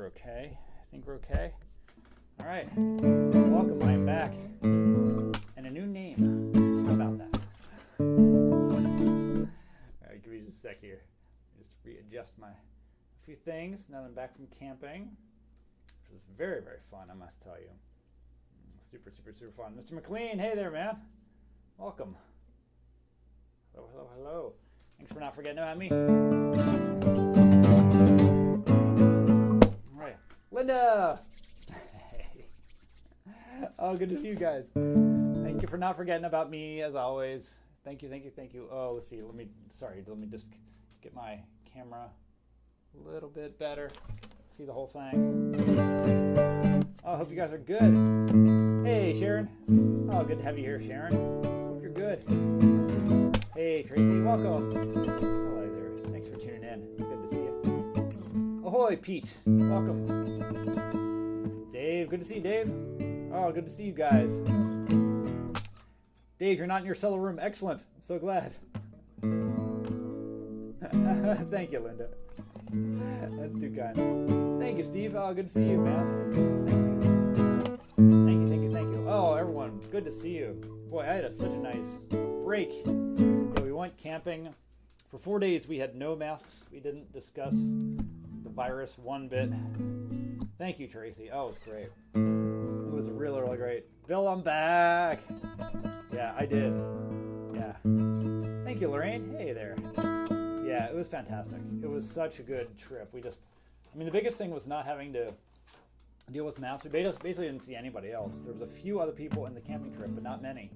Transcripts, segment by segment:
we're okay. I think we're okay. All right. Welcome. I am back. And a new name. How about that? All right, give me just a sec here. Just readjust a few things. Now that I'm back from camping, which was very, very fun, I must tell you. Super, super, super fun. Mr. McLean, hey there, man. Welcome. Hello, hello, hello. Thanks for not forgetting about me. All right. Linda! Hey. Oh, good to see you guys. Thank you for not forgetting about me, as always. Thank you, thank you, thank you. Oh, let's see. Let me just get my camera a little bit better. See the whole thing. Oh, I hope you guys are good. Hey, Sharon. Oh, good to have you here, Sharon. Hope you're good. Hey, Tracy, welcome. Hello there. Thanks for tuning in. Good to see you. Ahoy, Pete. Welcome. Dave, good to see you, Dave. Oh, good to see you guys. Dave, you're not in your cellar room. Excellent. I'm so glad. Thank you, Linda. That's too kind. Thank you, Steve. Oh, good to see you, man. Thank you, thank you, thank you. Oh, everyone, good to see you. Boy, I had such a nice break. Yeah, we went camping. For 4 days, we had no masks. We didn't discuss the virus one bit. Thank you, Tracy. Oh, it was great. It was really, really great. Bill, I'm back. Yeah, I did. Yeah. Thank you, Lorraine. Hey there. Yeah, it was fantastic. It was such a good trip. The biggest thing was not having to deal with masks. We basically didn't see anybody else. There was a few other people in the camping trip, but not many.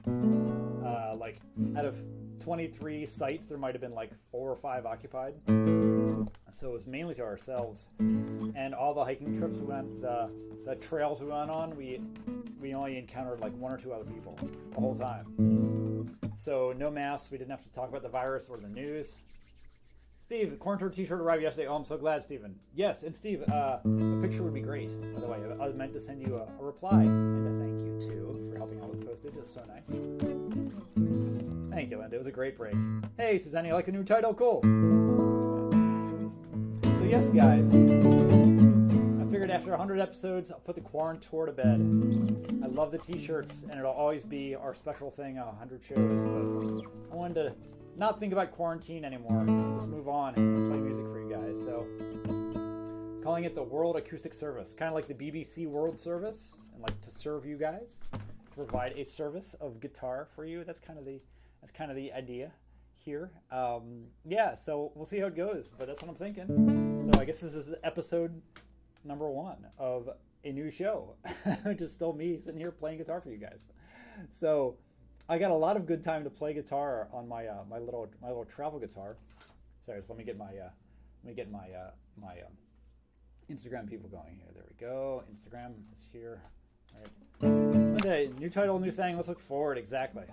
Like out of 23 sites, there might have been like 4 or 5 occupied. So it was mainly to ourselves. And all the hiking trips we went, the trails we went on, we only encountered like 1 or 2 other people the whole time. So no masks. We didn't have to talk about the virus or the news. Steve, the corn tour t-shirt arrived yesterday. Oh, I'm so glad, Stephen. Yes, and Steve, a picture would be great. By the way, I was meant to send you a reply and a thank you, too, for helping out with postage. It was so nice. Thank you, Linda. It was a great break. Hey, Suzanne, you like the new title? Cool. So, yes, guys, I figured after 100 episodes, I'll put the corn tour to bed. I love the t-shirts, and it'll always be our special thing on 100 shows, but I wanted to not think about quarantine anymore. Let's move on and play music for you guys. So, calling it the World Acoustic Service, kind of like the BBC World Service, and like to serve you guys, to provide a service of guitar for you. That's kind of the idea here. Yeah, so we'll see how it goes, but that's what I'm thinking. So I guess this is episode number 1 of a new show, which is still me sitting here playing guitar for you guys. So I got a lot of good time to play guitar on my my little travel guitar. Sorry, so let me get my Instagram people going here. There we go. Instagram is here. All right. Okay, new title, new thing. Let's look forward. Exactly.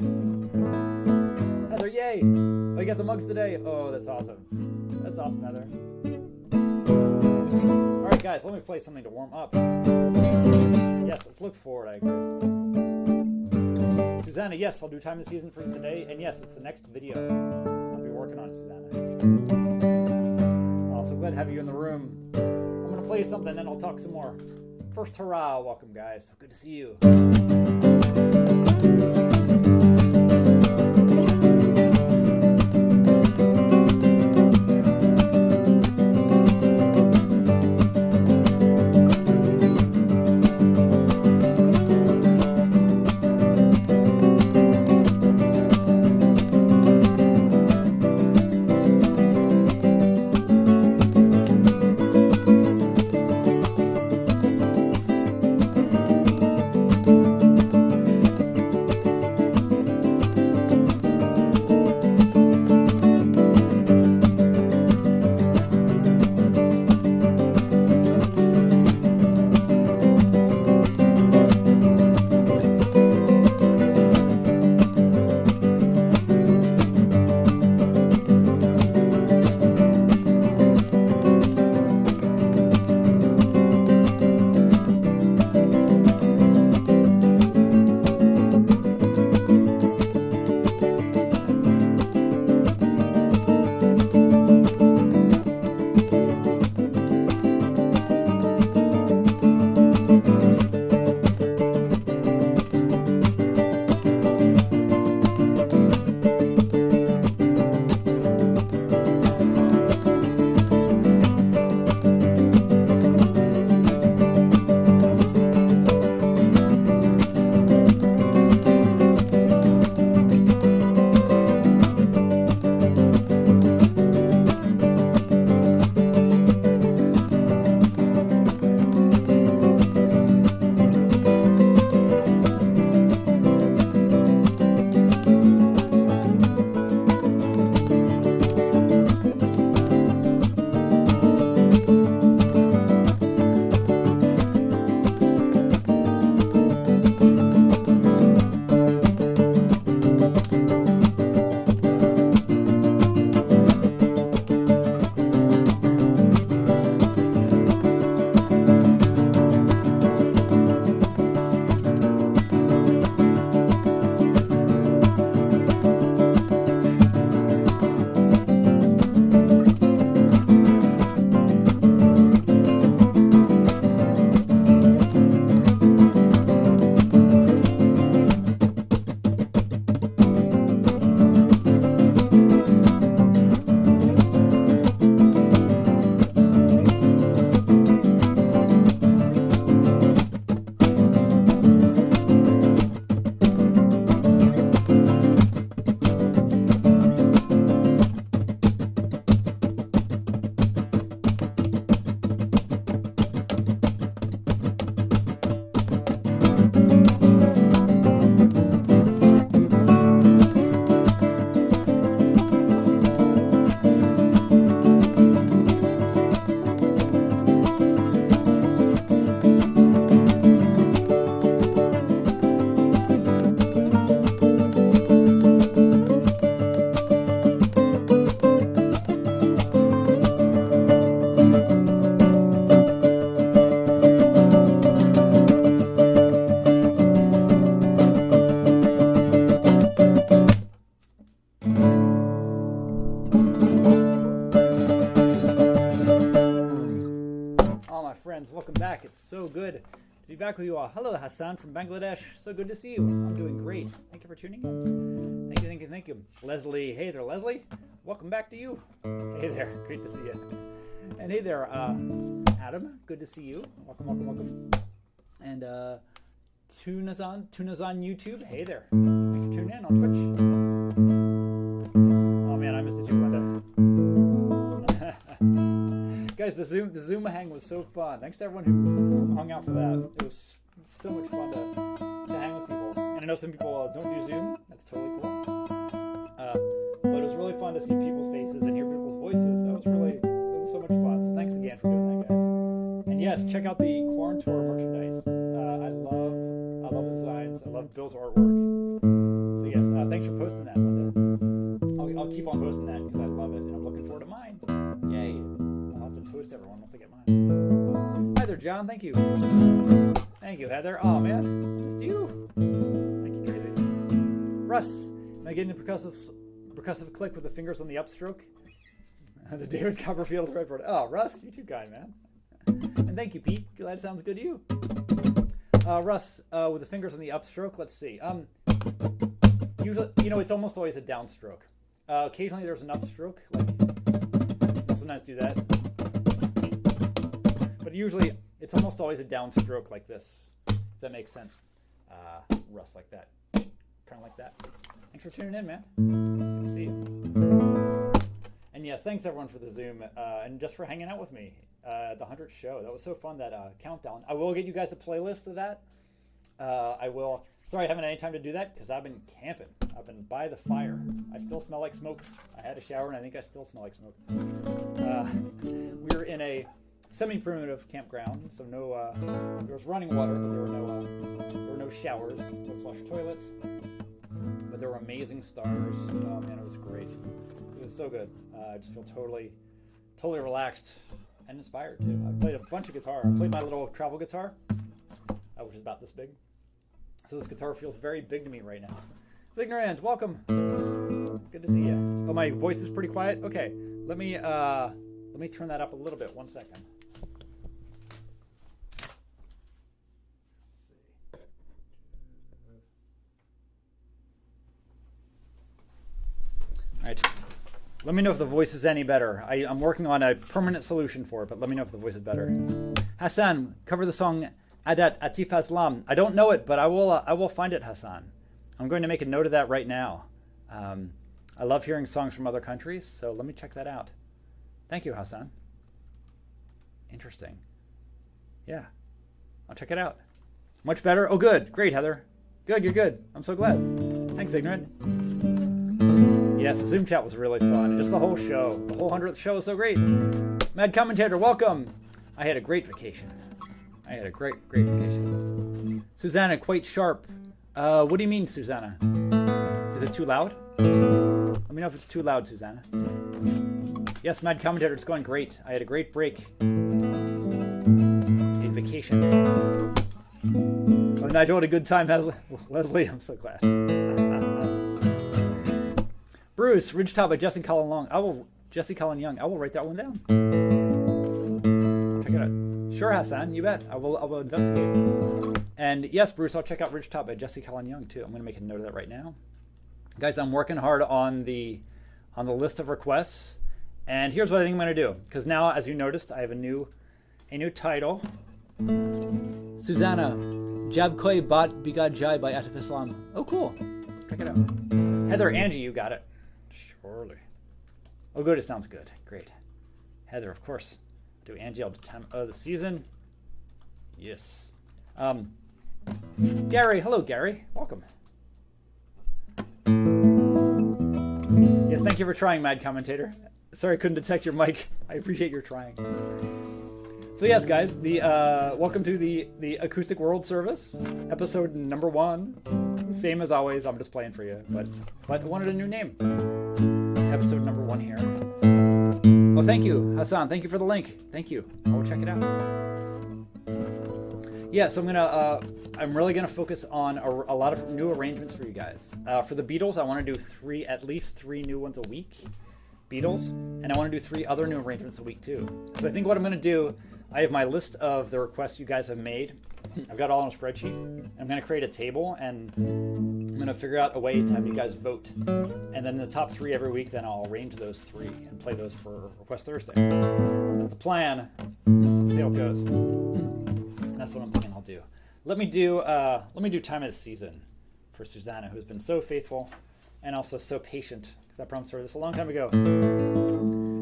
Heather, yay! Oh, you got the mugs today. Oh, that's awesome. That's awesome, Heather. All right, guys, let me play something to warm up. Yes, let's look forward. I agree. Susanna, yes, I'll do time of the season for you today. And yes, it's the next video. I'll be working on it, Susanna. Oh, so glad to have you in the room. I'm going to play you something, then I'll talk some more. First, hurrah. Welcome, guys. Good to see you. my friends. Welcome back. It's so good to be back with you all. Hello, Hassan from Bangladesh. So good to see you. I'm doing great. Thank you for tuning in. Thank you, thank you, thank you. Leslie. Hey there, Leslie. Welcome back to you. Hey there. Great to see you. And hey there, Adam. Good to see you. Welcome, welcome, welcome. And Tuna's on YouTube. Hey there. Thanks for tuning in on Twitch. Oh man, I missed the too, Linda. Guys, the Zoom hang was so fun. Thanks to everyone who hung out for that. It was so much fun to hang with people. And I know some people don't do Zoom. That's totally cool. But it was really fun to see people's faces and hear people's voices. It was so much fun. So thanks again for doing that, guys. And yes, check out the Quarantour merchandise. I love the designs. I love Bill's artwork. So yes, thanks for posting that, Linda. I'll keep on posting that because I love it and I'm looking forward to mine. Yay. I'll have to toast everyone once I get mine. Hi there, John. Thank you. Thank you, Heather. Oh man, missed you. Thank you, Tracy. Russ, am I getting a percussive click with the fingers on the upstroke? The David Copperfield redboard. Oh, Russ, you too kind, man. And thank you, Pete. That sounds good to you. Russ, with the fingers on the upstroke, let's see. Usually, it's almost always a downstroke. Occasionally there's an upstroke, like I'll sometimes do that. But usually it's almost always a downstroke like this, if that makes sense. Russ, like that. Kind of like that. Thanks for tuning in, man. Good to see you. And yes, thanks everyone for the Zoom and just for hanging out with me. The 100th show. That was so fun, that countdown. I will get you guys a playlist of that. I will. Sorry I haven't had any time to do that because I've been camping. I've been by the fire. I still smell like smoke. I had a shower and I think I still smell like smoke. We're in a semi-primitive campground, so no. There was running water, but there were no showers, no flush toilets. But there were amazing stars. Oh man, it was great. It was so good. I just feel totally relaxed and inspired too. I played a bunch of guitar. I played my little travel guitar, which is about this big. So this guitar feels very big to me right now. Ignorant, welcome. Good to see you. Oh, my voice is pretty quiet. Okay, let me turn that up a little bit. 1 second. All right. Let me know if the voice is any better. I'm working on a permanent solution for it, but let me know if the voice is better. Hassan, cover the song Adat Atif Aslam. I don't know it, but I will find it, Hassan. I'm going to make a note of that right now. I love hearing songs from other countries, so let me check that out. Thank you, Hassan. Interesting. Yeah, I'll check it out. Much better? Oh, good. Great, Heather. Good, you're good. I'm so glad. Thanks, Ignorant. Yes, the Zoom chat was really fun. Just the whole show. The whole 100th show was so great. Mad Commentator, welcome. I had a great vacation. I had a great vacation. Susanna, quite sharp. What do you mean, Susanna? Is it too loud? Let me know if it's too loud, Susanna. Yes, Mad Commentator, it's going great. I had a great break. A vacation. Oh, Nigel had a good time, Leslie. I'm so glad. Bruce, Ridgetop by Jesse Colin Young. I will write that one down. Check it out. Sure, Hassan, you bet. I will investigate. And yes, Bruce, I'll check out Ridgetop by Jesse Colin Young too. I'm going to make a note of that right now. Guys, I'm working hard on the list of requests. And here's what I think I'm going to do. Because now, as you noticed, I have a new title. Susanna, Jab Koi Bat Bigad Jai by Atif Islam. Oh, cool. Check it out. Heather, Angie, you got it. Surely. Oh, good. It sounds good. Great. Heather, of course. Do Angie all the time of the season. Yes. Gary. Hello, Gary. Welcome. Yes, thank you for trying, Mad Commentator. Sorry I couldn't detect your mic. I appreciate your trying. So yes, guys, welcome to the Acoustic World Service, episode number 1. Same as always, I'm just playing for you, but I wanted a new name. Episode number 1 here. Oh, thank you, Hassan. Thank you for the link. Thank you. I will check it out. Yeah, so I'm really gonna focus on a lot of new arrangements for you guys. For the Beatles, I want to do at least three new ones a week. Beatles, and I want to do 3 other new arrangements a week too. So I think what I'm going to do, I have my list of the requests you guys have made. I've got it all on a spreadsheet. I'm going to create a table, and I'm going to figure out a way to have you guys vote. And then the top 3 every week, then I'll arrange those 3 and play those for Request Thursday. That's the plan. See how it goes. That's what I'm thinking I'll do. Let me do Time of the Season for Susanna, who's been so faithful and also so patient, because I promised her this a long time ago.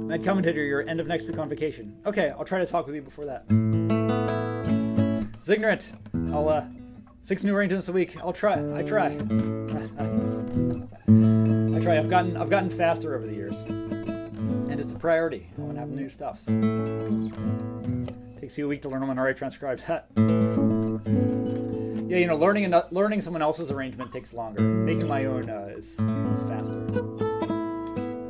Mad Commentator, you're end of next week on vacation. Okay, I'll try to talk with you before that. Ignorant. I'll 6 new arrangements a week. I'll try. I try. I try. I've gotten faster over the years, and it's a priority. I want to have new stuff. So. Takes you a week to learn them on already transcribed. Yeah, you know, learning someone else's arrangement takes longer. Making my own is faster.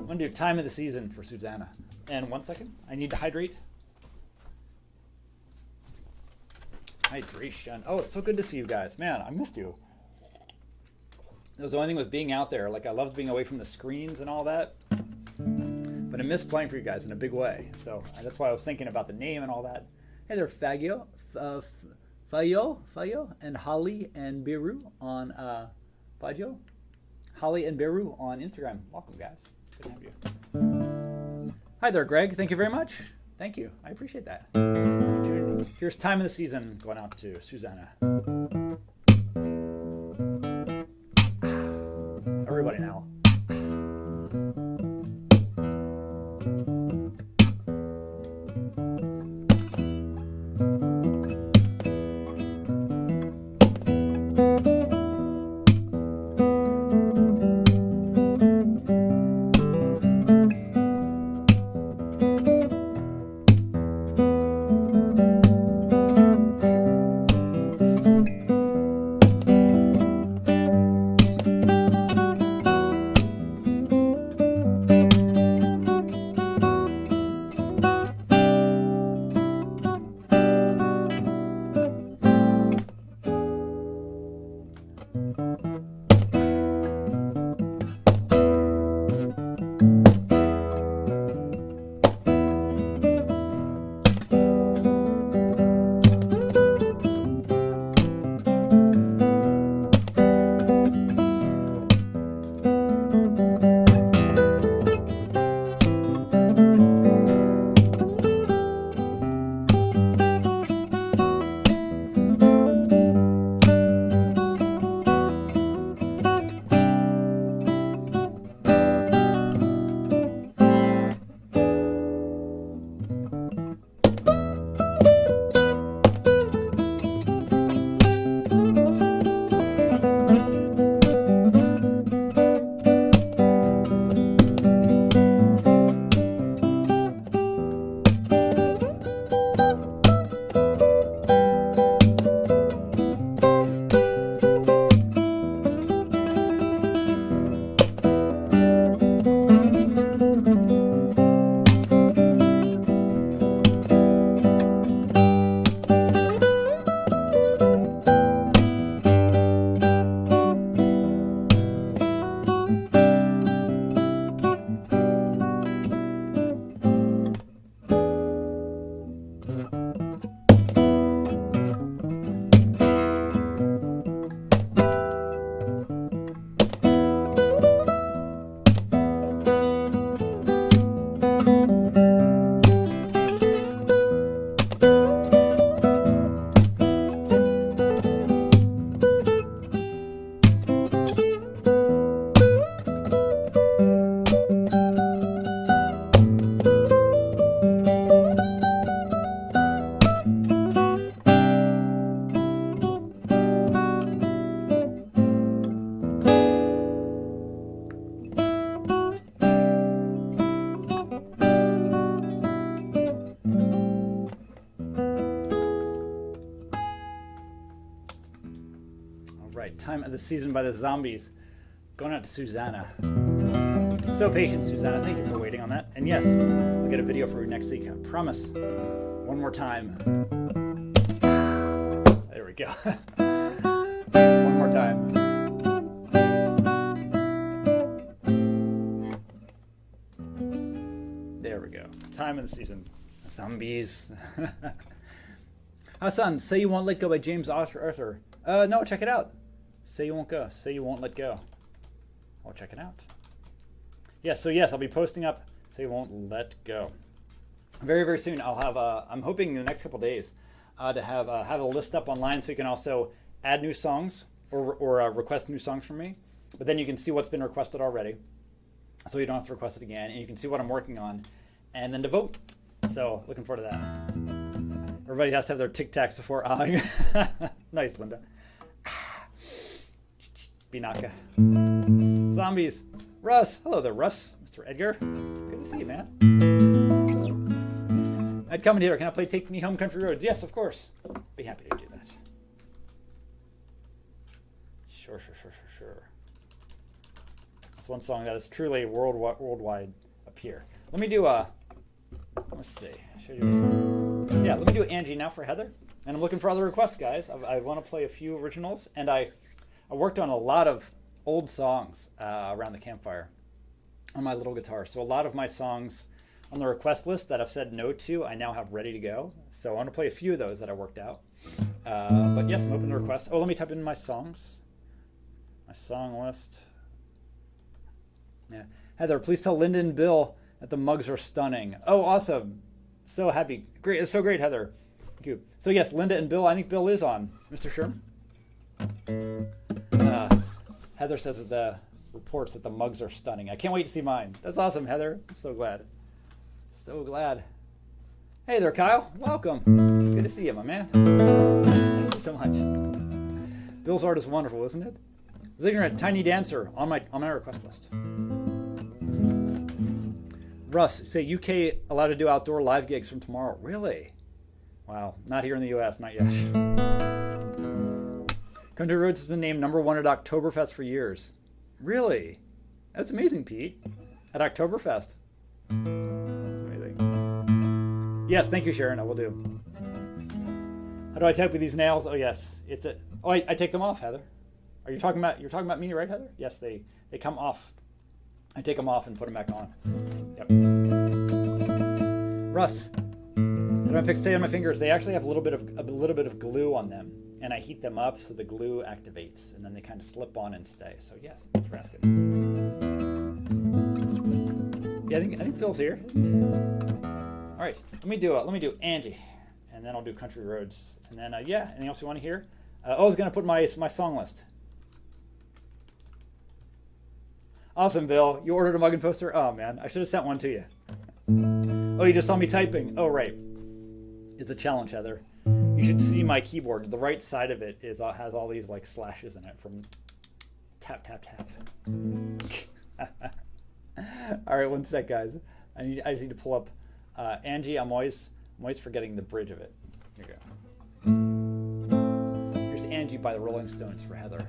I'm gonna do Time of the Season for Susanna. And 1 second, I need to hydrate. Hydration. Oh, it's so good to see you guys. Man, I missed you. That was the only thing with being out there. Like, I loved being away from the screens and all that. But I miss playing for you guys in a big way. So that's why I was thinking about the name and all that. Hey there, Fayo, and Holly and Beru on Fayo. Holly and Beru on Instagram. Welcome, guys. Good to have you. Hi there, Greg. Thank you very much. Thank you. I appreciate that. Here's Time of the Season going out to Susanna. Everybody now. Time of the Season by the Zombies. Going out to Susanna. So patient, Susanna. Thank you for waiting on that. And yes, I'll get a video for you next week. I promise. One more time. There we go. One more time. There we go. Time of the Season. Zombies. Hassan, Say You Won't Let Go by James Arthur. No, check it out. Say You Won't Go. Say You Won't Let Go. I'll check it out. Yes, so yes, I'll be posting up Say You Won't Let Go. Very, very soon, I'll have, I'm hoping in the next couple days to have a list up online so you can also add new songs or request new songs from me. But then you can see what's been requested already. So you don't have to request it again. And you can see what I'm working on. And then to vote. So looking forward to that. Everybody has to have their Tic Tacs before ahhing. Nice, Linda. Binaka. Zombies. Russ. Hello there, Russ. Mr. Edgar. Good to see you, man. Ed Commentator, can I play Take Me Home Country Roads? Yes, of course. Be happy to do that. Sure. That's one song that is truly worldwide up here. Let me do let's see. Yeah, let me do Angie now for Heather. And I'm looking for other requests, guys. I want to play a few originals. And I worked on a lot of old songs around the campfire on my little guitar. So a lot of my songs on the request list that I've said no to, I now have ready to go. So I want to play a few of those that I worked out. But yes, I'm open to requests. Oh, let me type in my songs. My song list. Yeah. Heather, please tell Linda and Bill that the mugs are stunning. Oh, awesome. So happy. Great. It's so great, Heather. Thank you. So yes, Linda and Bill. I think Bill is on. Mr. Sherman. Heather says that the reports that the mugs are stunning. I can't wait to see mine. That's awesome, Heather. I'm so glad. So glad. Hey there, Kyle. Welcome. Good to see you, my man. Thank you so much. Bill's art is wonderful, isn't it? Ziggurat, Tiny Dancer on my request list. Russ, say UK allowed to do outdoor live gigs from tomorrow. Really? Wow. Not here in the US, not yet. Country Roads has been named #1 at Oktoberfest for years. Really? That's amazing, Pete. At Oktoberfest. That's amazing. Yes, thank you, Sharon. I will do. How do I type with these nails? Oh yes, it's a. Oh, I take them off, Heather. Are you talking about? You're talking about me, right, Heather? Yes, they come off. I take them off and put them back on. Yep. Russ, when I pick stay on my fingers, they actually have a little bit of glue on them, and I heat them up so the glue activates, and then they kind of slip on and stay. So yes, thanks for asking. Yeah, I think Phil's here. All right, let me do Angie, and then I'll do Country Roads, and then yeah, anything else you want to hear? I was gonna put my song list. Awesome, Bill. You ordered a mug and poster? Oh, man. I should have sent one to you. Oh, you just saw me typing. Oh, right. It's a challenge, Heather. You should see my keyboard. The right side of it has all these like slashes in it from tap, tap, tap. All right, one sec, guys. I just need to pull up Angie. I'm always forgetting the bridge of it. Here you go. Here's Angie by the Rolling Stones for Heather.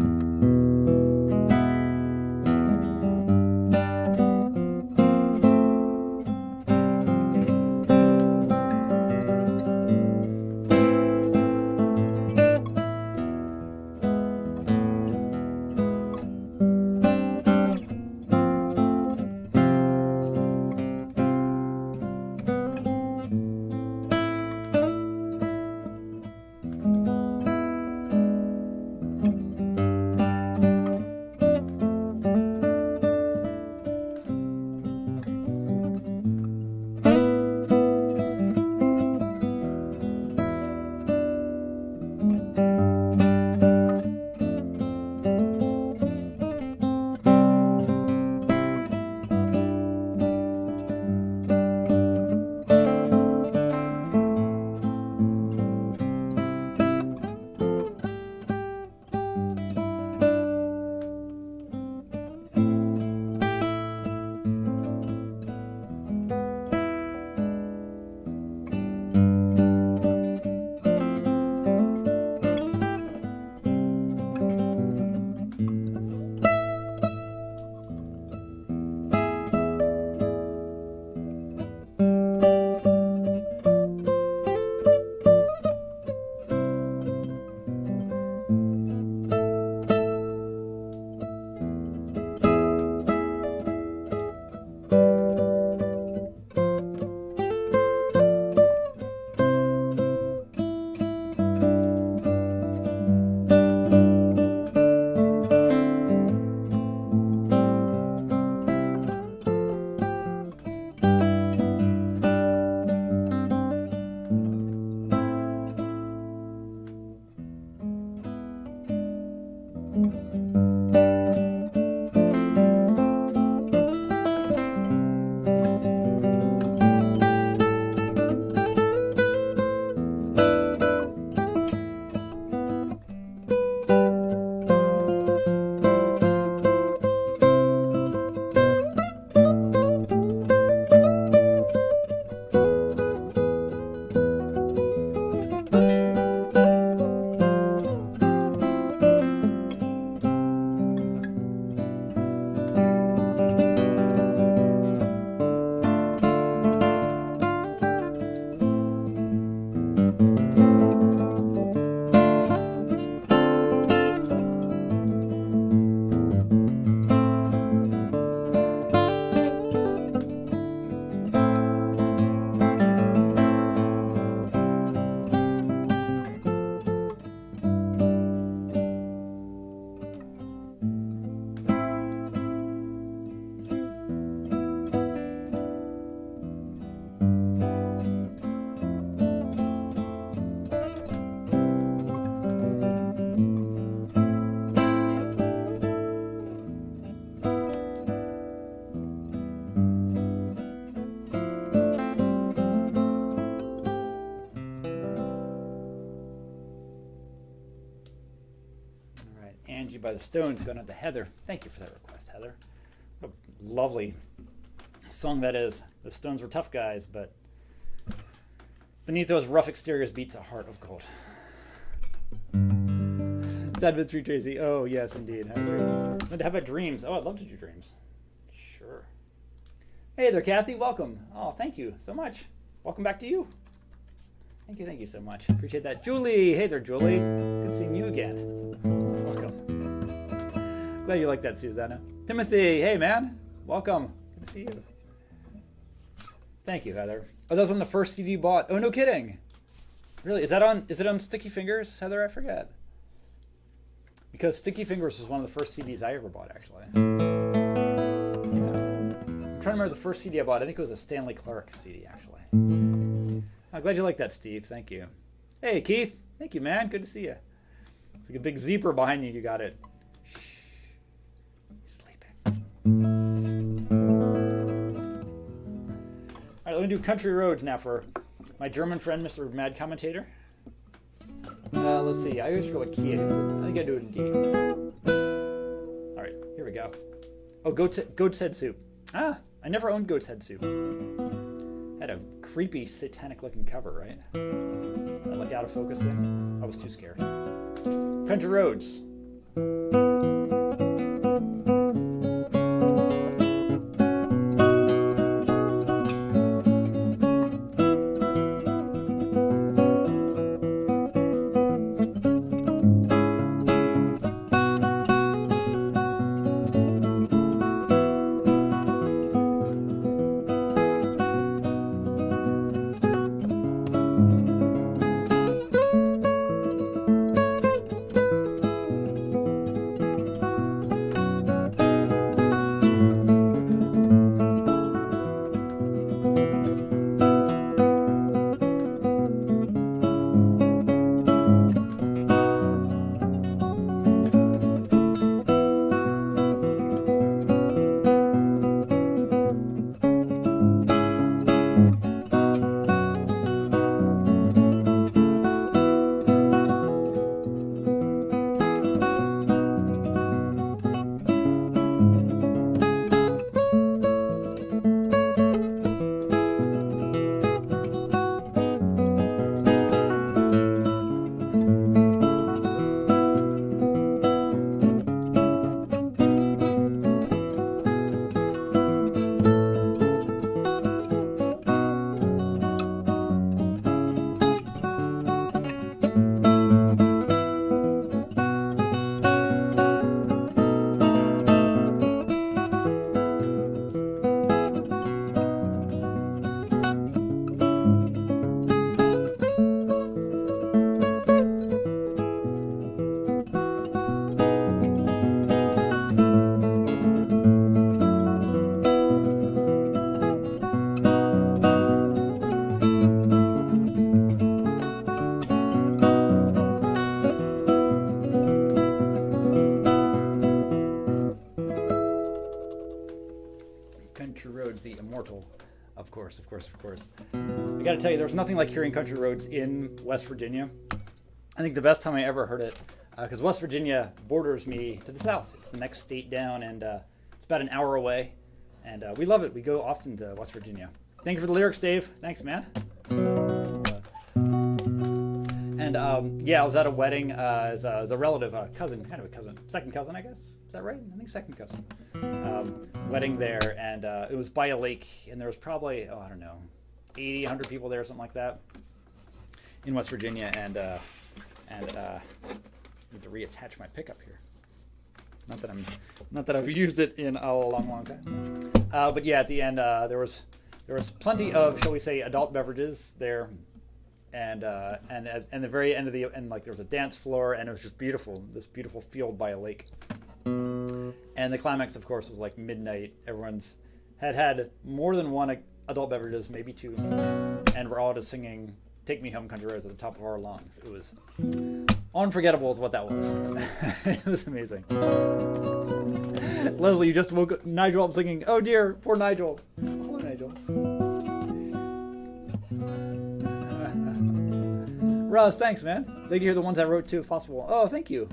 By the Stones going up to Heather. Thank you for that request, Heather. What a lovely song that is. The Stones were tough guys, but beneath those rough exteriors beats a heart of gold. Sad Mystery Tracy. Oh, yes, indeed. How about dreams? Oh, I'd love to do dreams. Sure. Hey there, Kathy. Welcome. Oh, thank you so much. Welcome back to you. Thank you so much. Appreciate that. Julie. Hey there, Julie. Good seeing you again. Welcome. Glad you like that, Susanna. Timothy, hey man, welcome. Good to see you. Thank you, Heather. Oh, that was on the first CD you bought. Oh, no kidding. Really? Is it on Sticky Fingers, Heather? I forget. Because Sticky Fingers was one of the first CDs I ever bought, actually. Yeah. I'm trying to remember the first CD I bought. I think it was a Stanley Clark CD, actually. I'm glad you like that, Steve. Thank you. Hey, Keith. Thank you, man. Good to see you. It's like a big zebra behind you. You got it. All right, let me do Country Roads now for my German friend, Mr. Mad Commentator. Let's see. I always go with key. I think I do it in D. All right, here we go. Oh, goat's head soup. Ah, I never owned goat's head soup. Had a creepy, satanic-looking cover, right? That like out of focus thing. I was too scared. Country Roads. Of course, of course, of course. I got to tell you, there's nothing like hearing country roads in West Virginia. I think the best time I ever heard it, because West Virginia borders me to the south. It's the next state down, and it's about an hour away. And we love it. We go often to West Virginia. Thank you for the lyrics, Dave. Thanks, man. And yeah, I was at a wedding as a relative, cousin, kind of a cousin, second cousin, I guess. Is that right? I think second cousin. Wedding there, and it was by a lake, and there was probably, I don't know, 80, 100 people there, something like that, in West Virginia, and I need to reattach my pickup here. Not that I've used it in a long time. But yeah, at the end, there was plenty of, shall we say, adult beverages there. And at the very end like there was a dance floor, and it was just beautiful, this beautiful field by a lake. And the climax, of course, was like midnight. Everyone's had more than one adult beverages, maybe two, and we're all just singing "Take Me Home, Country Roads" at the top of our lungs. It was unforgettable, is what that was. It was amazing. Leslie, you just woke Nigel up singing. Oh dear, poor Nigel. Hello, Nigel. Russ, thanks, man. Glad to hear the ones I wrote too, if possible. Oh, thank you.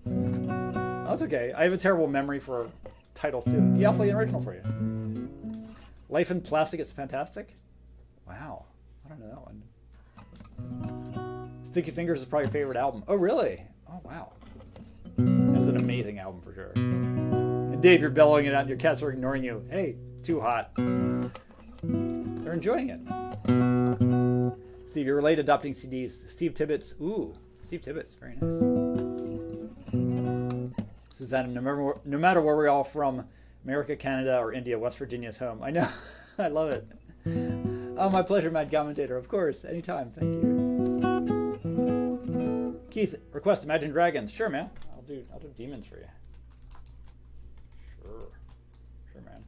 Oh, that's okay. I have a terrible memory for titles too. Yeah, I'll play an original for you. Life in Plastic is Fantastic. Wow, I don't know that one. Sticky Fingers is probably your favorite album. Oh, really? Oh, wow. That was an amazing album for sure. And Dave, you're bellowing it out and your cats are ignoring you. Hey, too hot. They're enjoying it. Steve, you're late adopting CDs. Steve Tibbetts. Ooh, Steve Tibbetts. Very nice. Susanna, no matter where we're all from, America, Canada, or India, West Virginia's home. I know. I love it. Oh, my pleasure, Mad Commentator. Of course. Anytime. Thank you. Keith, request Imagine Dragons. Sure, man. I'll do demons for you. Sure, man.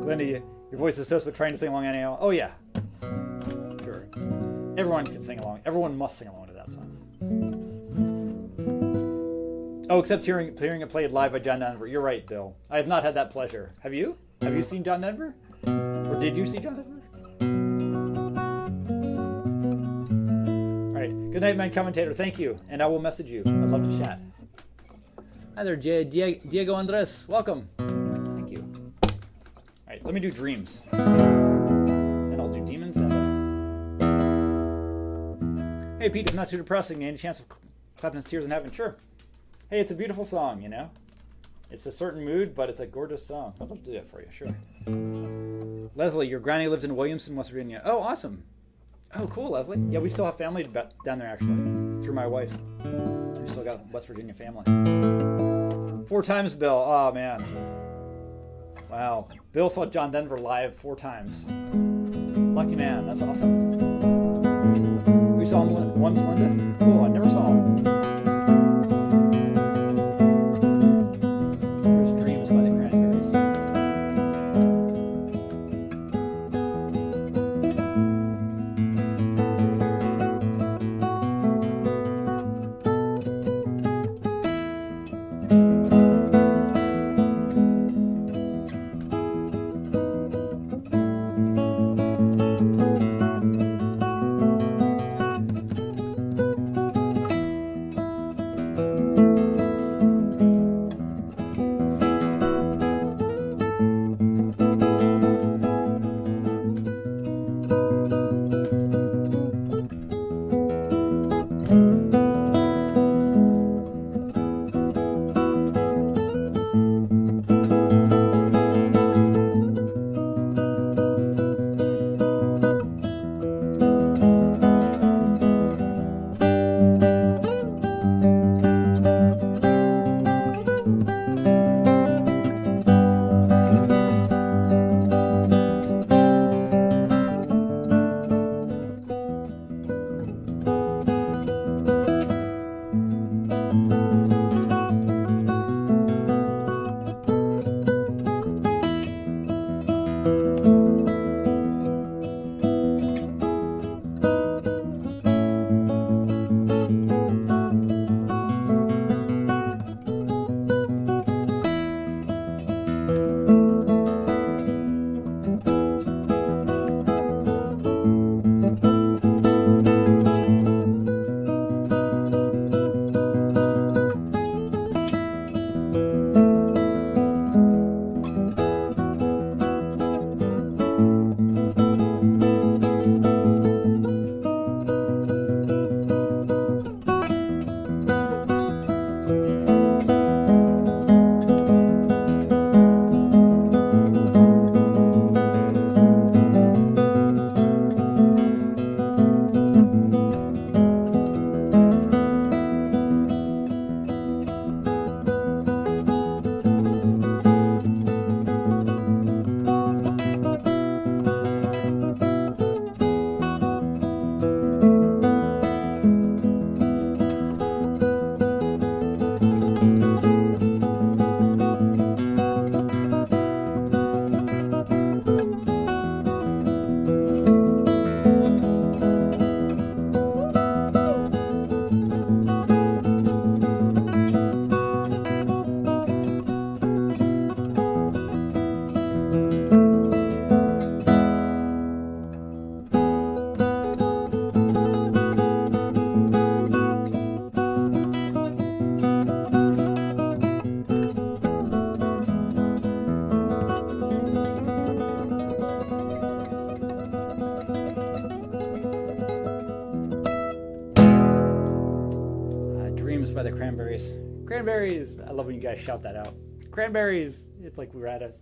Linda, your voice is toast, but trying to sing along anyhow. Oh, yeah. Sure. Everyone can sing along. Everyone must sing along to that song. Oh, except hearing it played live by John Denver. You're right, Bill. I have not had that pleasure. Have you? Have you seen John Denver? Or did you see John Denver? All right. Good night, man, commentator. Thank you. And I will message you. I'd love to chat. Hi there, Diego Andres. Welcome. Thank you. All right. Let me do dreams. Then I'll do demons. Hey, Pete, it's not too depressing. Any chance of clapping his tears in heaven? Sure. Hey, it's a beautiful song, you know? It's a certain mood, but it's a gorgeous song. I'd love to do that for you, sure. Leslie, your granny lives in Williamson, West Virginia. Oh, awesome. Oh, cool, Leslie. Yeah, we still have family down there, actually, through my wife. We still got West Virginia family. 4 times, Bill. Oh, man. Wow. Bill saw John Denver live 4 times. Lucky man. That's awesome. We saw him once, Linda? Cool, I never saw him. by the Cranberries. Cranberries! I love when you guys shout that out. Cranberries! It's like we were at a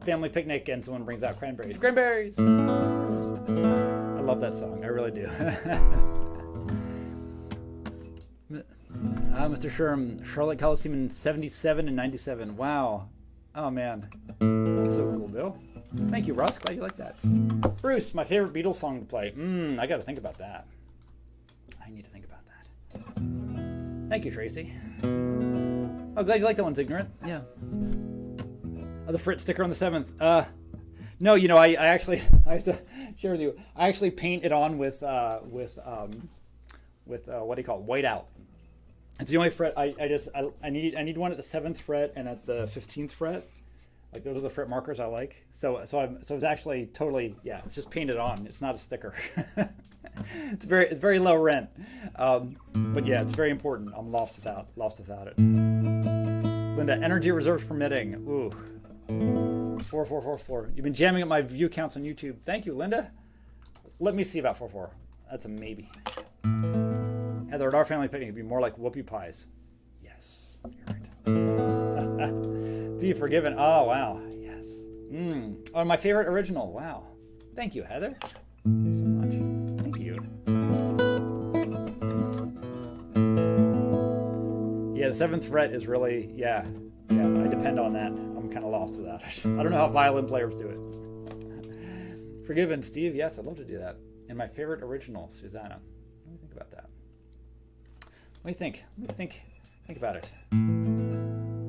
family picnic and someone brings out cranberries. Cranberries! I love that song. I really do. Mr. Sherm, Charlotte Coliseum in 77 and 97. Wow. Oh, man. That's so cool, Bill. Thank you, Russ. Glad you like that. Bruce, my favorite Beatles song to play. I got to think about that. I need to think about that. Thank you, Tracy. Oh, glad you like that one, Ignorant. Yeah. Oh, the Fritz sticker on the 7th. No, you know, I actually, I have to share with you. I actually paint it on with what do you call it? Whiteout. It's the only fret I need one at the 7th fret and at the 15th fret. Like those are the fret markers I like. So it's actually totally, yeah, it's just painted on. It's not a sticker. It's very low rent. But yeah, it's very important. I'm lost without it. Linda, energy reserves permitting. Ooh. 4. You've been jamming up my view counts on YouTube. Thank you, Linda. Let me see about 4. That's a maybe. Heather, at our family picnic, it'd be more like whoopie pies. Yes, you're right. Do you forgiven? Oh, wow. Yes. Oh, my favorite original. Wow. Thank you, Heather. Thank you so much. Thank you. Yeah, the 7th fret is really, yeah, I depend on that. I'm kind of lost without it. I don't know how violin players do it. Forgiven, Steve. Yes, I'd love to do that. And my favorite original, Susanna. Let me think about that. Let me think about it.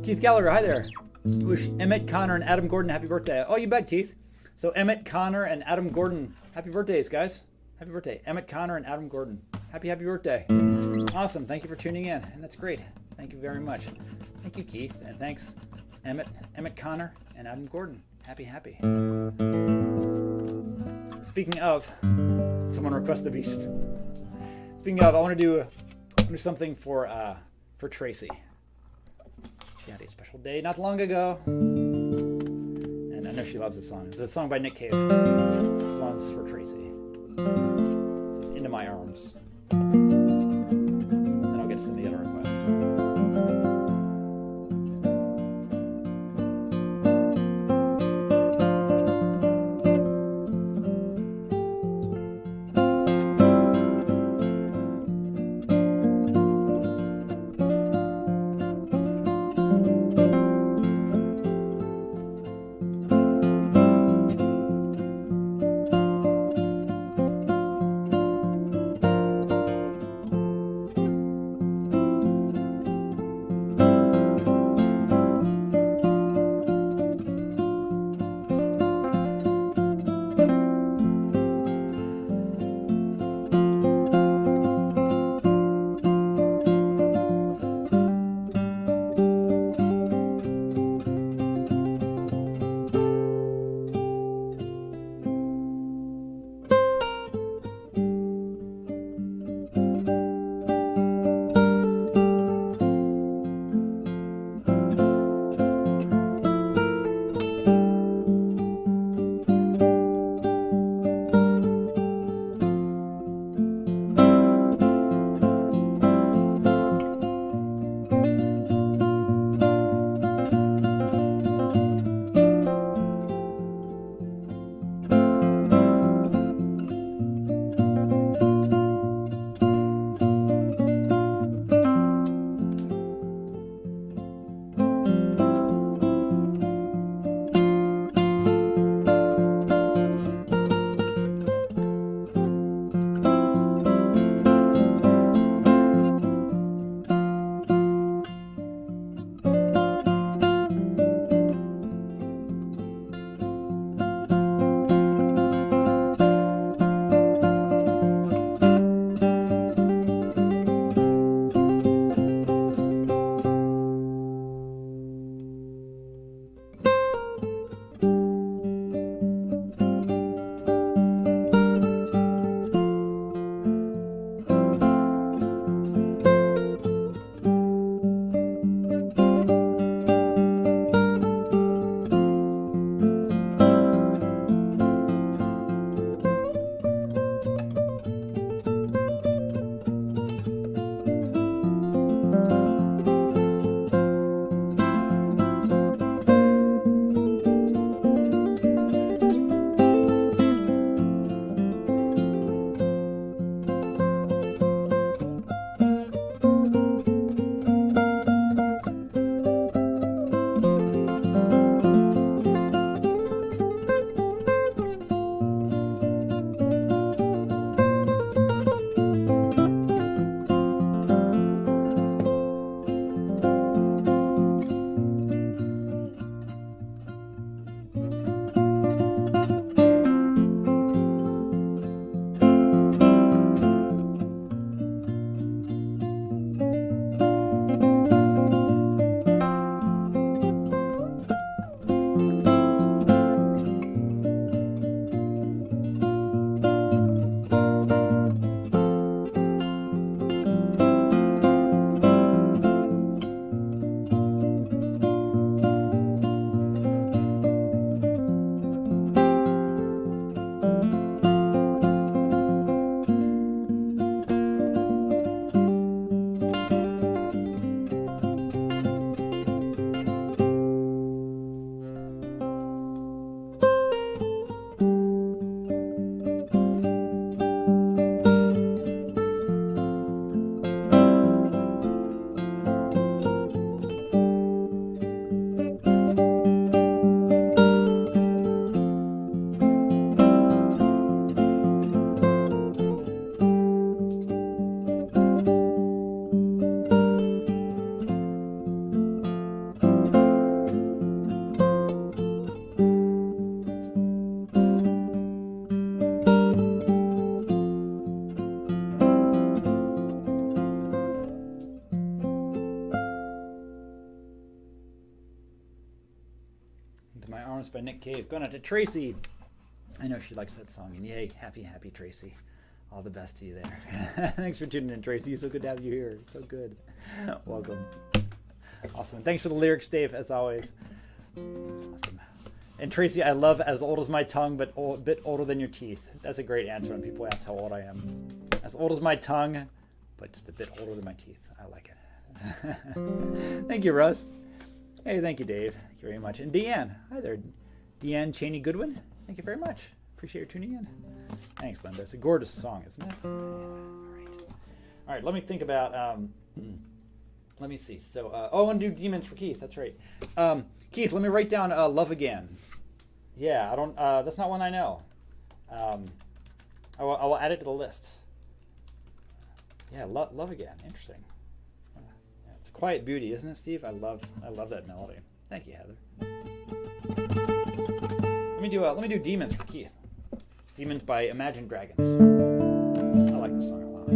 Keith Gallagher, hi there. Wish Emmett, Connor, and Adam Gordon happy birthday. Oh, you bet, Keith. So Emmett, Connor, and Adam Gordon, happy birthdays, guys. Happy birthday. Emmett, Connor, and Adam Gordon. Happy birthday. Awesome. Thank you for tuning in. And that's great. Thank you very much. Thank you, Keith. And thanks, Emmett, Connor, and Adam Gordon. Happy. Speaking of, someone request the beast. Speaking of, I want to do something for Tracy. She had a special day not long ago, and I know she loves this song. It's a song by Nick Cave. This one's for Tracy. This is Into My Arms. Then I'll get to some of the other requests. performance by Nick Cave. Going out to Tracy. I know she likes that song. And yay, happy, happy Tracy. All the best to you there. Thanks for tuning in, Tracy. So good to have you here. So good. Welcome. Awesome. And thanks for the lyrics, Dave, as always. Awesome. And Tracy, I love as old as my tongue, but a bit older than your teeth. That's a great answer when people ask how old I am. As old as my tongue, but just a bit older than my teeth. I like it. Thank you, Russ. Hey, thank you, Dave. Thank you very much. And Deanne. Hi there. Deanne Cheney Goodwin. Thank you very much. Appreciate your tuning in. Thanks, Linda. It's a gorgeous song, isn't it? Yeah. All right. Let me think about... let me see. So, I want to do Demons for Keith. That's right. Keith, let me write down Love Again. Yeah, I don't... that's not one I know. I will add it to the list. Yeah, Love Again. Interesting. Yeah, it's a quiet beauty, isn't it, Steve? I love that melody. Thank you, Heather. Let me do Demons for Keith. Demons by Imagine Dragons. I like this song a lot.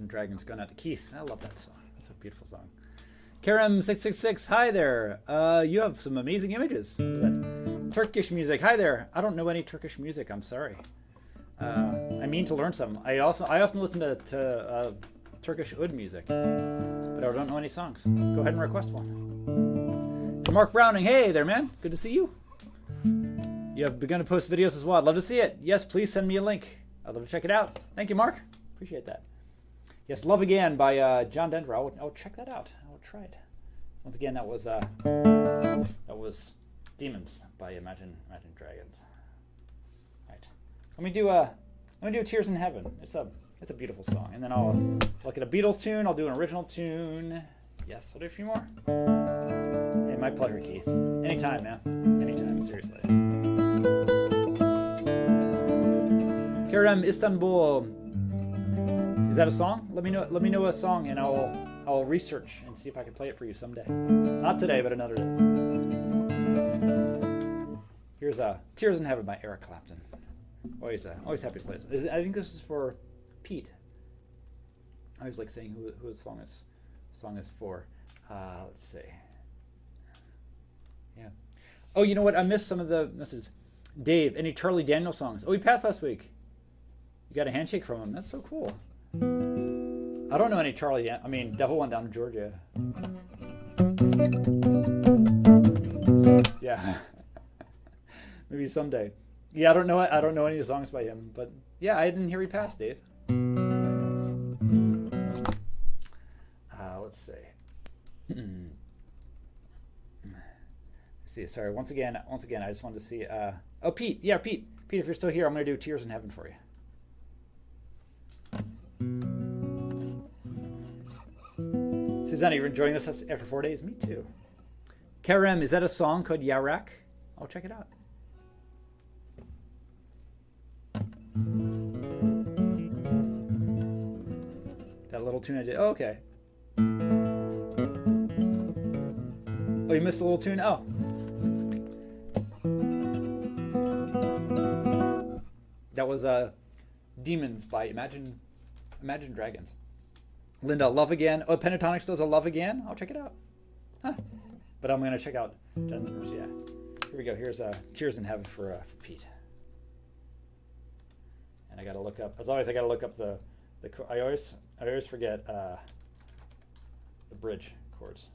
Dragons going out to Keith. I love that song. It's a beautiful song. Karam666, hi there. You have some amazing images. Turkish music. Hi there. I don't know any Turkish music. I'm sorry. I mean to learn some. I often listen to Turkish oud music, but I don't know any songs. Go ahead and request one. Mark Browning, hey there, man. Good to see you. You have begun to post videos as well. I'd love to see it. Yes, please send me a link. I'd love to check it out. Thank you, Mark. Appreciate that. Yes, Love Again by John Denver. I'll check that out. I'll try it. Once again, that was Demons by Imagine Dragons. All right. Let me do Tears in Heaven. It's a beautiful song. And then I'll look at a Beatles tune. I'll do an original tune. Yes, I'll do a few more. Hey, my pleasure, Keith. Anytime, man. Anytime, seriously. Kerem Istanbul. Is that a song? Let me know. Let me know a song, and I'll research and see if I can play it for you someday. Not today, but another day. Here's "Tears in Heaven" by Eric Clapton. Always happy to play this. I think this is for Pete. I always like saying who the song is for. Let's see. Yeah. Oh, you know what? I missed some of the messages. Dave, any Charlie Daniels songs? Oh, he passed last week. You got a handshake from him. That's so cool. I don't know any Charlie. I mean, Devil Went Down to Georgia. Yeah. Maybe someday. Yeah, I don't know any of the songs by him, but yeah, I didn't hear he passed, Dave. Let's see. See, sorry. Once again, I just wanted to see. Oh, Pete. Yeah, Pete, if you're still here, I'm going to do "Tears in Heaven" for you. Susanna, you're enjoying this after 4 days? Me too. Karem, is that a song called Yarak? I'll check it out. That little tune I did. Oh, okay. Oh, you missed a little tune? Oh. That was Demons by Imagine Dragons. Linda, Love Again. Oh, Pentatonics does a Love Again? I'll check it out. Huh. But I'm going to check out Jennifer's, yeah. Here we go. Here's Tears in Heaven for Pete. And I got to look up, as always, I got to look up the I always forget the bridge chords.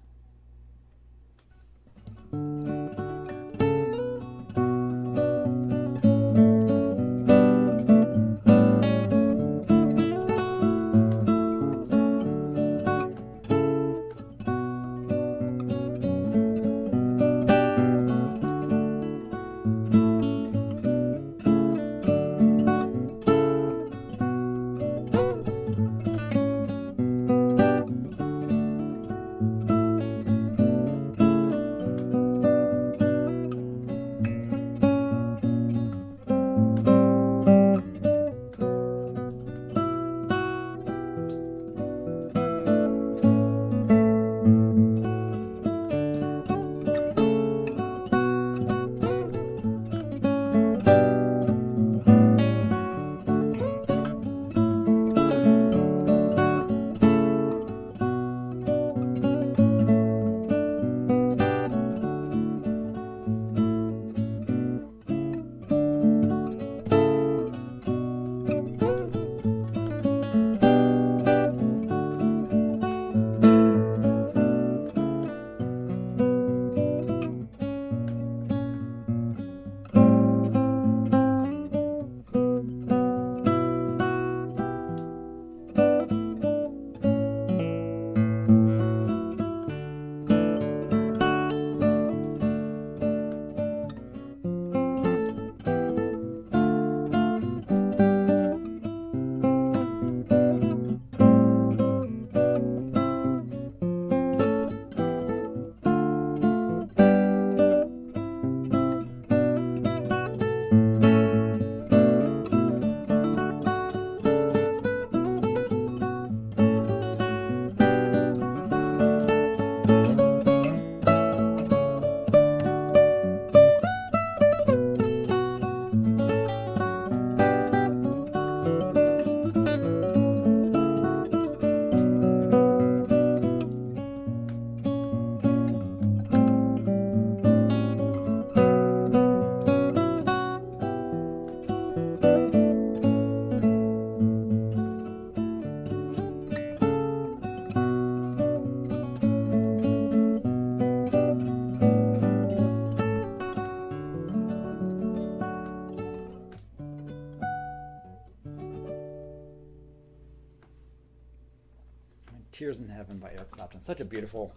Tears in Heaven by Eric Clapton. Such a beautiful,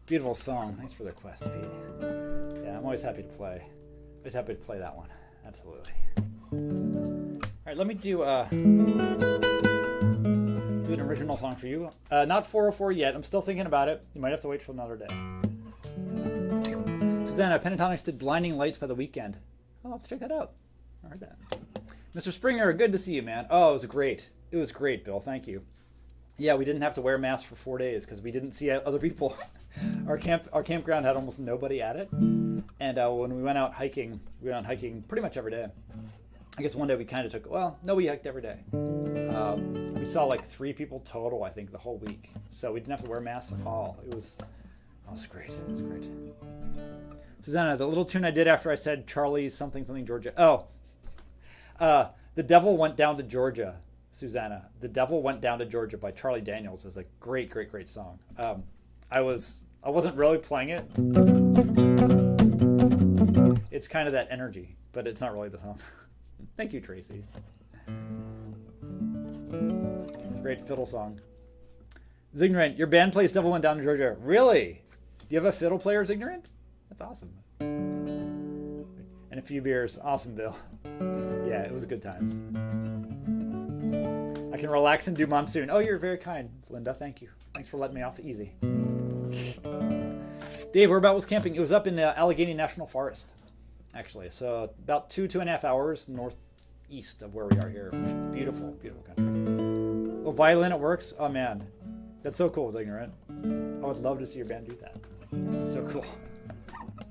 beautiful song. Thanks for the request, Pete. Yeah, I'm always happy to play. Always happy to play that one. Absolutely. All right, let me do an original song for you. Not 404 yet. I'm still thinking about it. You might have to wait for another day. Susanna, Pentatonics did Blinding Lights by The Weeknd. I'll have to check that out. I heard that. Mr. Springer, good to see you, man. Oh, it was great. It was great, Bill. Thank you. Yeah, we didn't have to wear masks for 4 days because we didn't see other people. Our campground had almost nobody at it, and when we went out hiking, we went out hiking pretty much every day. I guess one day we kind of took, well, no, we hiked every day. We saw like 3 people total, I think, the whole week. So we didn't have to wear masks at all. It was great. It was great. Susanna, the little tune I did after I said Charlie something Georgia. Oh, The Devil Went Down to Georgia, Susanna. The Devil Went Down to Georgia by Charlie Daniels is a great, great, great song. I wasn't really playing it. It's kind of that energy, but it's not really the song. Thank you, Tracy. Great fiddle song. Zignorant, your band plays Devil Went Down to Georgia. Really? Do you have a fiddle player, Zignorant? That's awesome. And a few beers. Awesome, Bill. Yeah, it was good times. I can relax and do monsoon. Oh, you're very kind, Linda. Thank you. Thanks for letting me off easy. Dave, whereabouts was camping? It was up in the Allegheny National Forest, actually. So about 2.5 hours northeast of where we are here. Beautiful, beautiful country. Oh, violin, it works? Oh, man. That's so cool, Ignorant. I would love to see your band do that. So cool.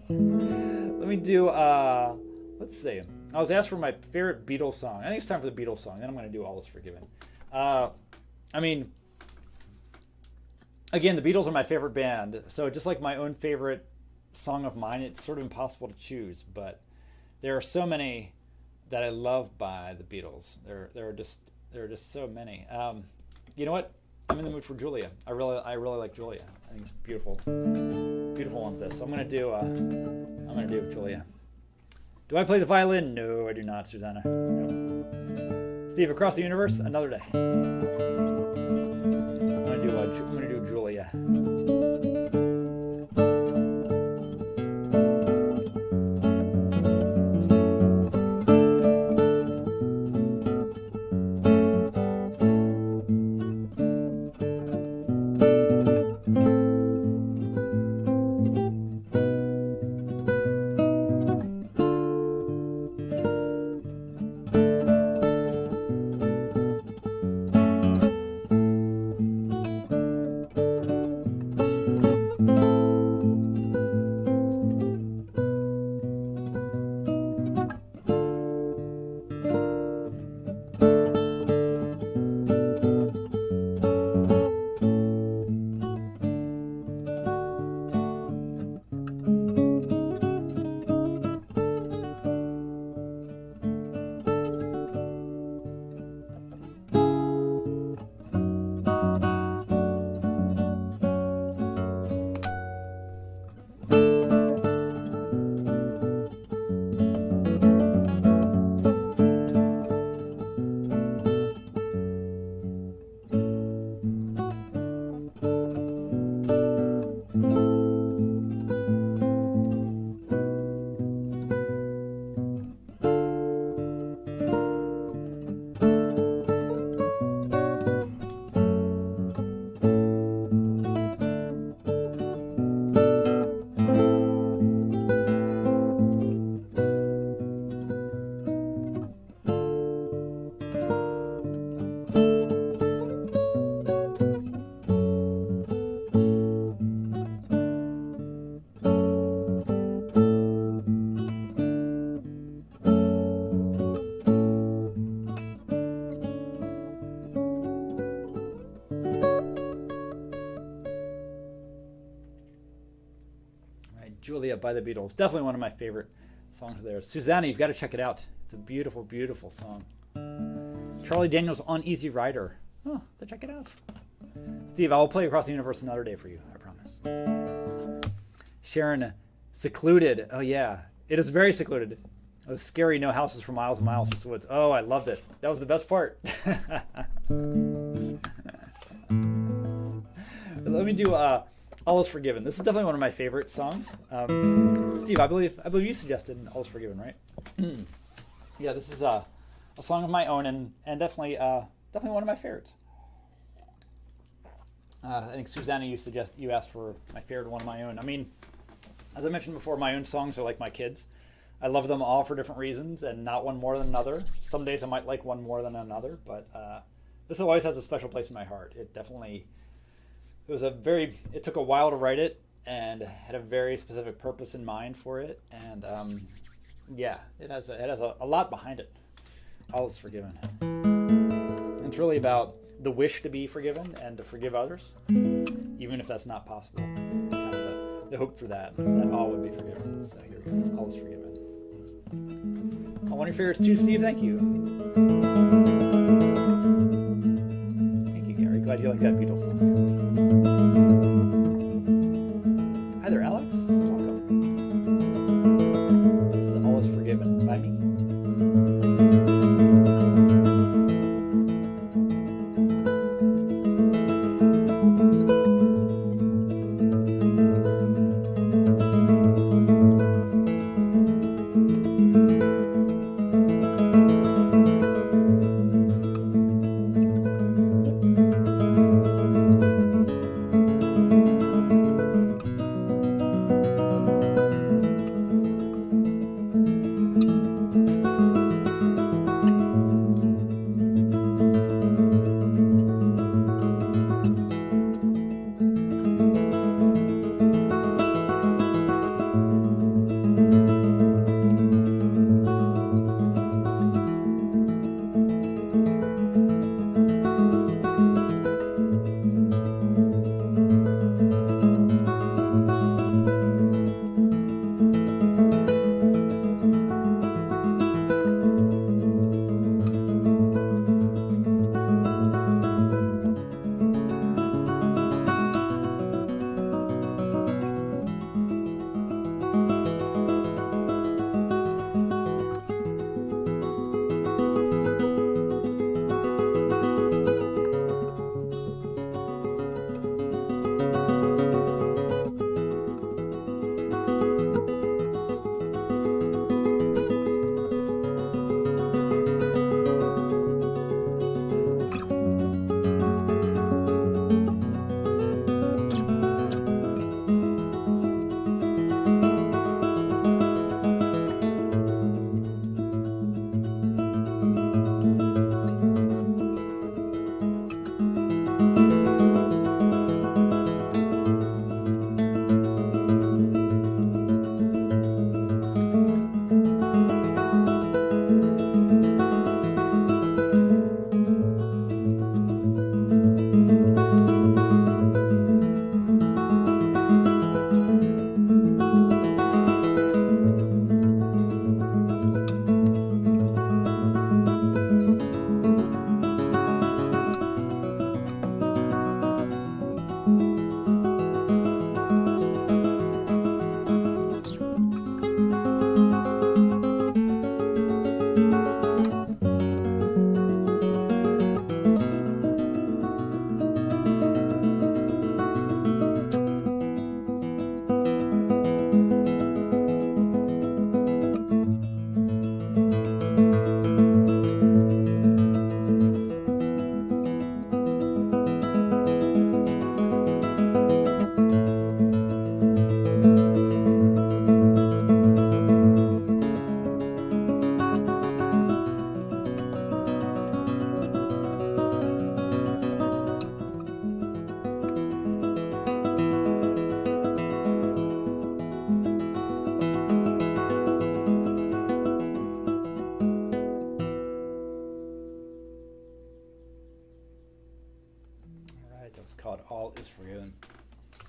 Let me do, let's see. I was asked for my favorite Beatles song. I think it's time for the Beatles song. Then I'm going to do All Is Forgiven. I mean, again, the Beatles are my favorite band. So just like my own favorite song of mine, it's sort of impossible to choose. But there are so many that I love by the Beatles. There are just so many. You know what? I'm in the mood for Julia. I really like Julia. I think it's beautiful. Beautiful one, this. So I'm gonna do Julia. Do I play the violin? No, I do not, Susanna. No. Steve, Across the Universe, another day. I'm gonna do Julia. Julia by the Beatles. Definitely one of my favorite songs of theirs. Susanna, you've got to check it out. It's a beautiful, beautiful song. Charlie Daniels on Easy Rider. Oh, so check it out. Steve, I will play Across the Universe another day for you, I promise. Sharon, secluded. Oh, yeah. It is very secluded. It was scary, no houses for miles and miles, just woods. Oh, I loved it. That was the best part. Let me do All Is Forgiven. This is definitely one of my favorite songs. Steve, I believe you suggested All Is Forgiven, right? Yeah, this is a song of my own and definitely one of my favorites. I think Susanna, you asked for my favorite one of my own. I mean, as I mentioned before, my own songs are like my kids. I love them all for different reasons, and not one more than another. Some days I might like one more than another, but this always has a special place in my heart. It definitely, it took a while to write it and had a very specific purpose in mind for it. And yeah, it has a lot behind it. All is forgiven. And it's really about the wish to be forgiven and to forgive others, even if that's not possible. Kind of the hope for that all would be forgiven. So here we go. All is forgiven. On one of your favorites too, Steve. Thank you. Thank you, Gary. Glad you like that Beatles song. Hi there, Alex. Welcome. This is All is Forgiven by me.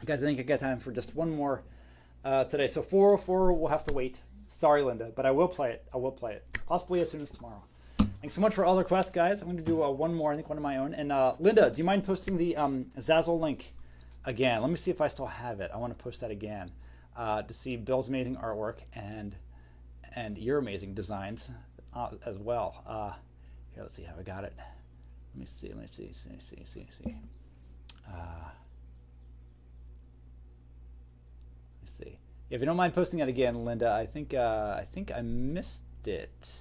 Guys, I think I got time for just one more today. So 404 will have to wait. Sorry, Linda, but I will play it. I will play it. Possibly as soon as tomorrow. Thanks so much for all the requests, guys. I'm going to do one more, I think one of my own. And Linda, do you mind posting the Zazzle link again? Let me see if I still have it. I want to post that again to see Bill's amazing artwork and your amazing designs as well. Here, let's see how I got it. Let me see. See. If you don't mind posting that again, Linda, I think I missed it.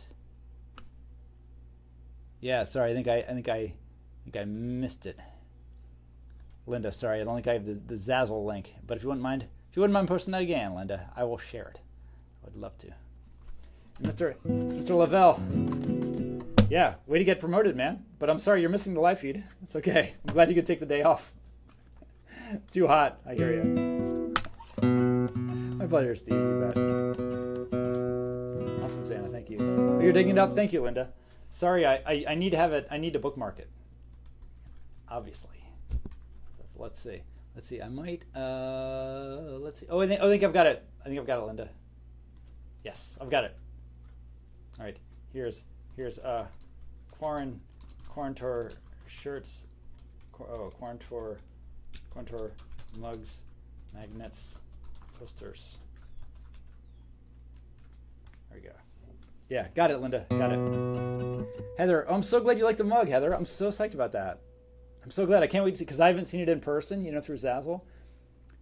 Yeah, sorry, I think I missed it. Linda, sorry, I don't think I have the Zazzle link. But if you wouldn't mind posting that again, Linda, I will share it. I would love to. And Mr. Lavelle, Yeah, way to get promoted, man. But I'm sorry you're missing the live feed. It's okay. I'm glad you could take the day off. Too hot. I hear you. My pleasure, Steve. You bet. Awesome, Santa. Thank you. Oh, you're digging it up. Thank you, Linda. Sorry, I need to have it. I need to bookmark it. Obviously. Let's see. Let's see. I might. Let's see. Oh, I think I've got it. I think I've got it, Linda. Yes, I've got it. All right. Here's Quarantor shirts. Quarantor mugs, magnets, posters. There we go. Yeah, got it, Linda. Got it. Heather, oh, I'm so glad you like the mug, Heather. I'm so psyched about that. I'm so glad. I can't wait to see, because I haven't seen it in person, you know, through Zazzle.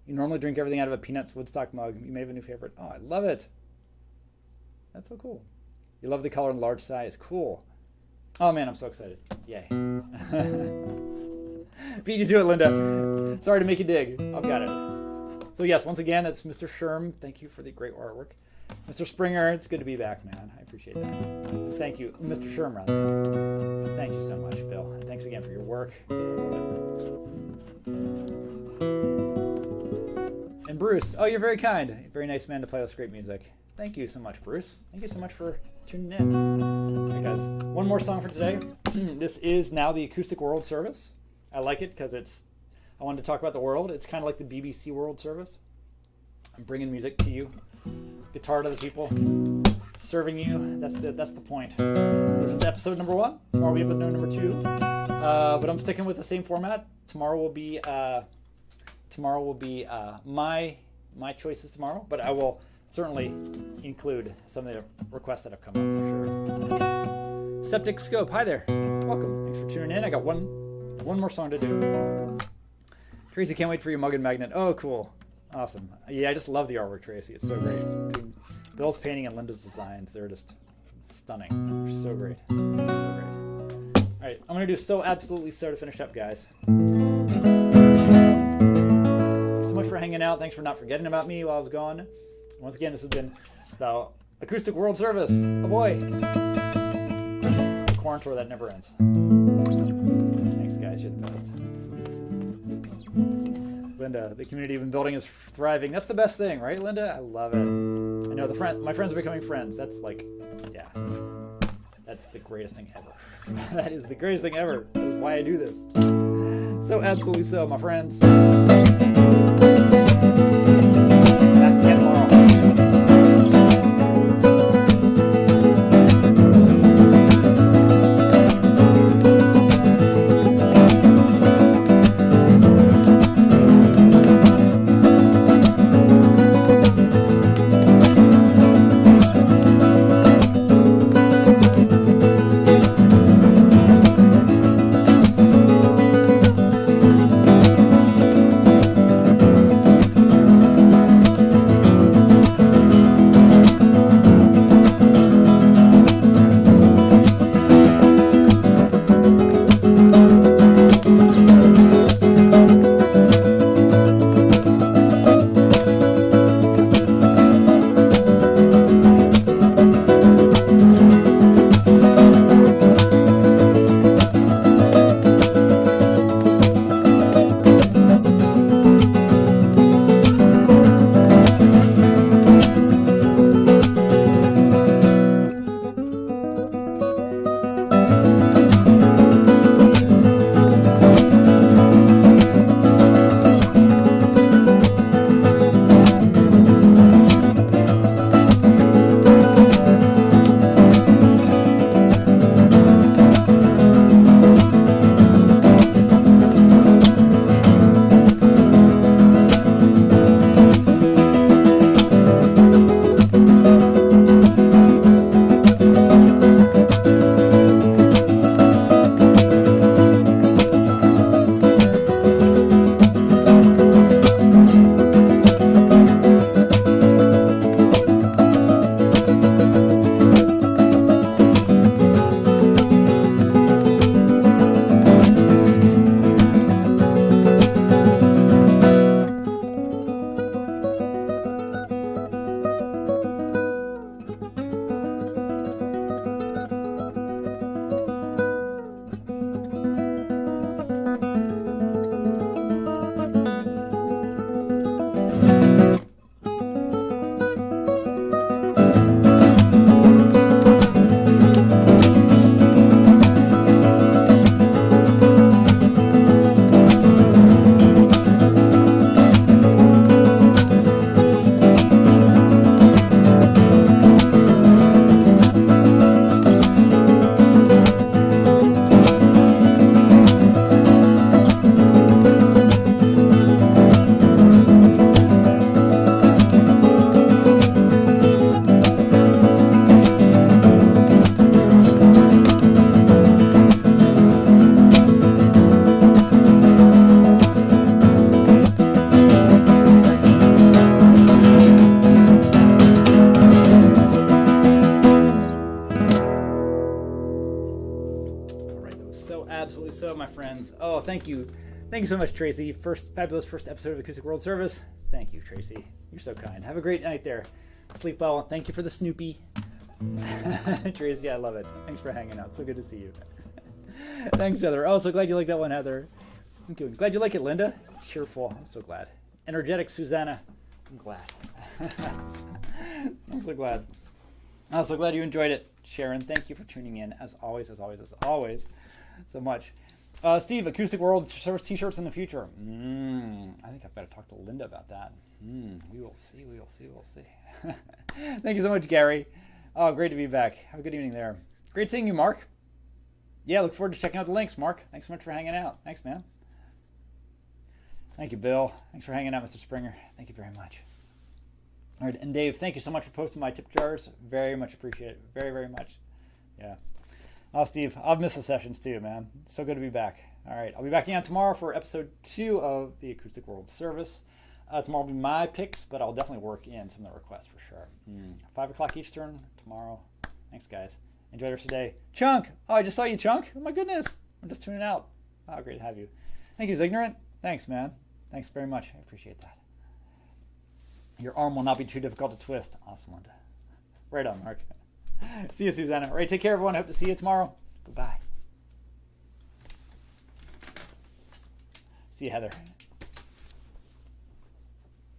You normally drink everything out of a Peanuts Woodstock mug. You may have a new favorite. Oh, I love it. That's so cool. You love the color and large size. Cool. Oh, man, I'm so excited. Yay. Beat you to it, Linda. Sorry to make you dig. I've got it. So, yes, once again, it's Mr. Sherm. Thank you for the great artwork. Mr. Springer, it's good to be back, man. I appreciate that. Thank you. Mr. Sherm, rather. Thank you so much, Bill. Thanks again for your work. And Bruce, oh, you're very kind. Very nice man to play with great music. Thank you so much, Bruce. Thank you so much for tuning in. Hey, guys, one more song for today. This is now the Acoustic World Service. I like it because I wanted to talk about the world. It's kind of like the BBC World Service. I'm bringing music to you. Guitar to the people, serving you. That's the point. This is episode number 1. Tomorrow we have number 2, but I'm sticking with the same format. Tomorrow will be my choices tomorrow, but I will certainly include some of the requests that have come up for sure. Septic Scope, hi there. Welcome. Thanks for tuning in. I got one more song to do. Tracy, can't wait for your mug and magnet. Oh, cool. Awesome. Yeah, I just love the artwork, Tracy. It's so great. Bill's painting and Linda's designs, they're just stunning. They're so great. So great. All right, I'm going to do So Absolutely So to finish up, guys. Thanks so much for hanging out. Thanks for not forgetting about me while I was gone. Once again, this has been the Acoustic World Service. Oh boy. The quarantine that never ends. Thanks, guys. You're the best. Linda, the community you've been building is thriving. That's the best thing, right, Linda? I love it. I know my friends are becoming friends. That's like, yeah, that's the greatest thing ever. That is the greatest thing ever. That is why I do this. So absolutely so, my friends. Back again tomorrow. Absolutely so, my friends. Oh, thank you. Thank you so much, Tracy. Fabulous first episode of Acoustic World Service. Thank you, Tracy. You're so kind. Have a great night there. Sleep well. Thank you for the Snoopy. Tracy, I love it. Thanks for hanging out. So good to see you. Thanks, Heather. Oh, so glad you like that one, Heather. I'm good. Glad you like it, Linda. Cheerful. I'm so glad. Energetic, Susanna. I'm glad. I'm so glad. I'm so glad you enjoyed it. Sharon, thank you for tuning in, as always, so much. Steve, Acoustic World Service t-shirts in the future. I think I've got to talk to Linda about that. We will see. Thank you so much, Gary. Oh, great to be back. Have a good evening there. Great seeing you, Mark. Yeah, look forward to checking out the links, Mark. Thanks so much for hanging out. Thanks, man. Thank you, Bill. Thanks for hanging out, Mr. Springer. Thank you very much. All right, and Dave, thank you so much for posting my tip jars. Very much appreciate it. Very, very much. Yeah. Oh, Steve, I've missed the sessions too, man. So good to be back. All right, I'll be back again tomorrow for episode 2 of the Acoustic World Service. Tomorrow will be my picks, but I'll definitely work in some of the requests for sure. 5 o'clock Eastern tomorrow. Thanks, guys. Enjoy the rest of the day. Chunk! Oh, I just saw you, Chunk. Oh, my goodness. I'm just tuning out. Oh, great to have you. Thank you, Ignorant. Thanks, man. Thanks very much. I appreciate that. Your arm will not be too difficult to twist. Awesome, Linda. Right on, Mark. See you, Susanna. All right, take care, everyone. Hope to see you tomorrow. Goodbye. See you, Heather.